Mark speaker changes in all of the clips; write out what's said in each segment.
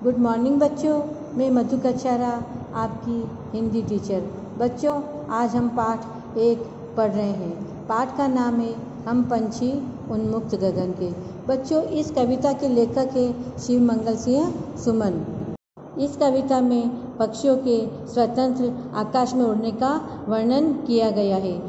Speaker 1: Good morning बच्चों, मैं मधु कच्छारा आपकी हिंदी टीचर। बच्चों, आज हम पाठ 1 पढ़ रहे हैं। पाठ का नाम है हम पंछी उन्मुक्त गगन के। बच्चों, इस कविता के लेखक है शिव मंगल सिंह सुमन। इस कविता में पक्षियों के स्वतंत्र आकाश में उड़ने का वर्णन किया गया है।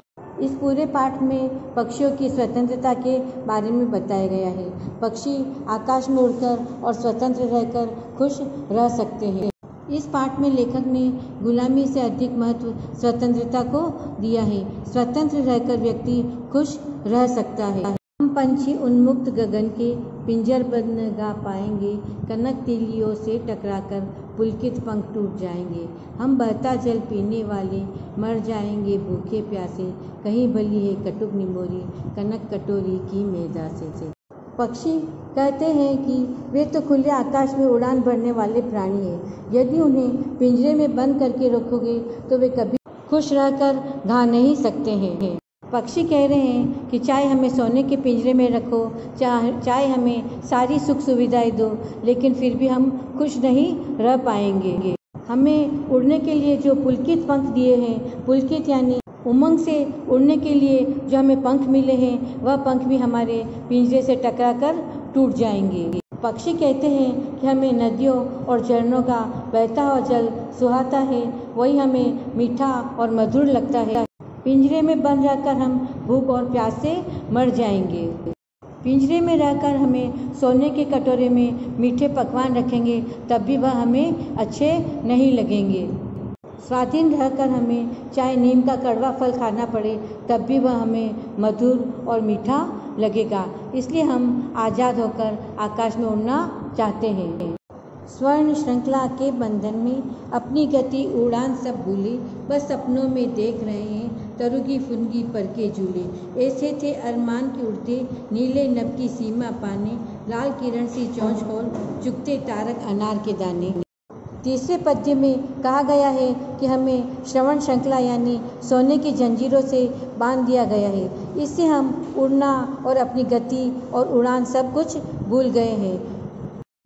Speaker 1: इस पूरे पाठ में पक्षियों की स्वतंत्रता के बारे में बताया गया है। पक्षी आकाश में उड़कर और स्वतंत्र रहकर खुश रह सकते हैं। इस पाठ में लेखक ने गुलामी से अधिक महत्व स्वतंत्रता को दिया है। स्वतंत्र रहकर व्यक्ति खुश रह सकता है। हम पंछी उन्मुक्त गगन के पिंजर बंद न गा पाएंगे, कनक तिलियों से टकराकर पुलकित पंख टूट जाएंगे। हम बहता जल पीने वाले मर जाएंगे भूखे प्यासे, कहीं भली है कटुक निमोरी कनक कटोरी की मैदा से। पक्षी कहते हैं कि वे तो खुले आकाश में उड़ान भरने वाले प्राणी हैं। यदि उन्हें पिंजरे में बंद करके रखोगे तो वे कभी खुश रहकर गा नहीं सकते हैं। पक्षी कह रहे हैं कि चाहे हमें सोने के पिंजरे में रखो, चाहे हमें सारी सुख सुविधाएं दो, लेकिन फिर भी हम खुश नहीं रह पाएंगे। हमें उड़ने के लिए जो पुलकित पंख दिए हैं, पुलकित यानी उमंग से उड़ने के लिए जो हमें पंख मिले हैं, वह पंख भी हमारे पिंजरे से टकराकर टूट जाएंगे। पक्षी कहते हैं कि हमें नदियों और झरनों का बहता हुआ जल सुहाता है, वही हमें मीठा और मधुर लगता है। पिंजरे में बंद रहकर हम भूख और प्यास से मर जाएंगे। पिंजरे में रहकर हमें सोने के कटोरे में मीठे पकवान रखेंगे, तब भी वह हमें अच्छे नहीं लगेंगे। स्वाधीन रहकर हमें चाहे नीम का कड़वा फल खाना पड़े, तब भी वह हमें मधुर और मीठा लगेगा। इसलिए हम आज़ाद होकर आकाश में उड़ना चाहते हैं। स्वर्ण श्रृंखला के बंधन में अपनी गति उड़ान सब भूले, बस सपनों में देख रहे हैं तरुगी फुनगी पर के झूले। ऐसे थे अरमान के उड़ते नीले नभ की सीमा पाने, लाल किरण सी चोंच खोल चुगते तारक अनार के दाने। तीसरे पद्य में कहा गया है कि हमें श्रवण श्रृंखला यानी सोने की जंजीरों से बांध दिया गया है। इससे हम उड़ना और अपनी गति और उड़ान सब कुछ भूल गए हैं।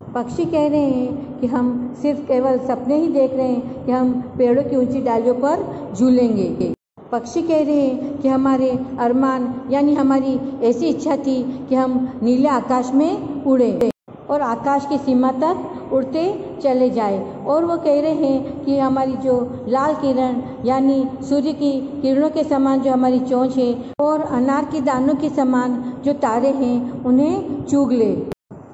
Speaker 1: पक्षी कह रहे हैं कि हम सिर्फ केवल सपने ही देख रहे हैं कि हम पेड़ों की ऊंची डालियों पर झूलेंगे। पक्षी कह रहे हैं कि हमारे अरमान यानी हमारी ऐसी इच्छा थी कि हम नीले आकाश में उड़े और आकाश की सीमा तक उड़ते चले जाए। और वो कह रहे हैं कि हमारी जो लाल किरण यानी सूर्य की किरणों के समान जो हमारी चोंच है और अनार के दानों के समान जो तारे हैं, उन्हें चूग ले।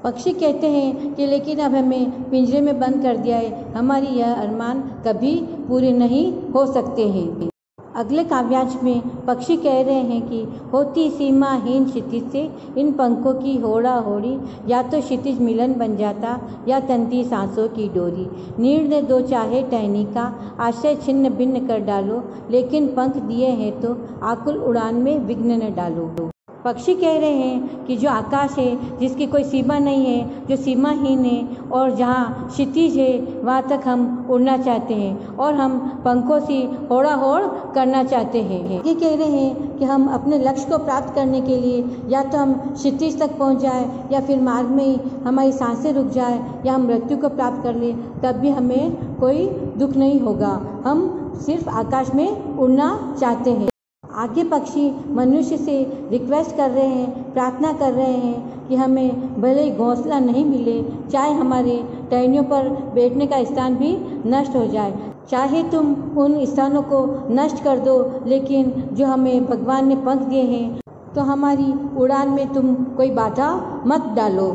Speaker 1: पक्षी कहते हैं कि लेकिन अब हमें पिंजरे में बंद कर दिया है, हमारी यह अरमान कभी पूरे नहीं हो सकते हैं। अगले काव्यांश में पक्षी कह रहे हैं कि होती सीमाहीन क्षितिज से इन पंखों की होड़ा होड़ी, या तो क्षितिज मिलन बन जाता या तंती सांसों की डोरी। निर्णय दो चाहे टहनी का आश्रय छिन्न भिन्न कर डालो, लेकिन पंख दिए हैं तो आकुल उड़ान में विघ्न न डालो। पक्षी कह रहे हैं कि जो आकाश है जिसकी कोई सीमा नहीं है, जो सीमाहीन है और जहाँ क्षितिज है वहाँ तक हम उड़ना चाहते हैं और हम पंखों से होड़ा होड़ करना चाहते हैं। ये कह रहे हैं कि हम अपने लक्ष्य को प्राप्त करने के लिए या तो हम क्षितिज तक पहुँच जाए या फिर मार्ग में ही हमारी सांसें रुक जाए या हम मृत्यु को प्राप्त कर लें, तब भी हमें कोई दुख नहीं होगा। हम सिर्फ आकाश में उड़ना चाहते हैं। आगे पक्षी मनुष्य से रिक्वेस्ट कर रहे हैं, प्रार्थना कर रहे हैं कि हमें भले ही घोंसला नहीं मिले, चाहे हमारे टहनियों पर बैठने का स्थान भी नष्ट हो जाए, चाहे तुम उन स्थानों को नष्ट कर दो, लेकिन जो हमें भगवान ने पंख दिए हैं तो हमारी उड़ान में तुम कोई बाधा मत डालो,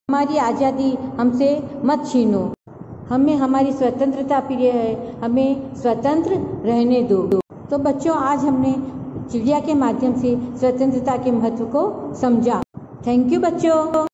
Speaker 1: हमारी आज़ादी हमसे मत छीनो। हमें हमारी स्वतंत्रता प्रिय है, हमें स्वतंत्र रहने दो। तो बच्चों, आज हमने चिड़िया के माध्यम से स्वतंत्रता के महत्व को समझा। थैंक यू बच्चों।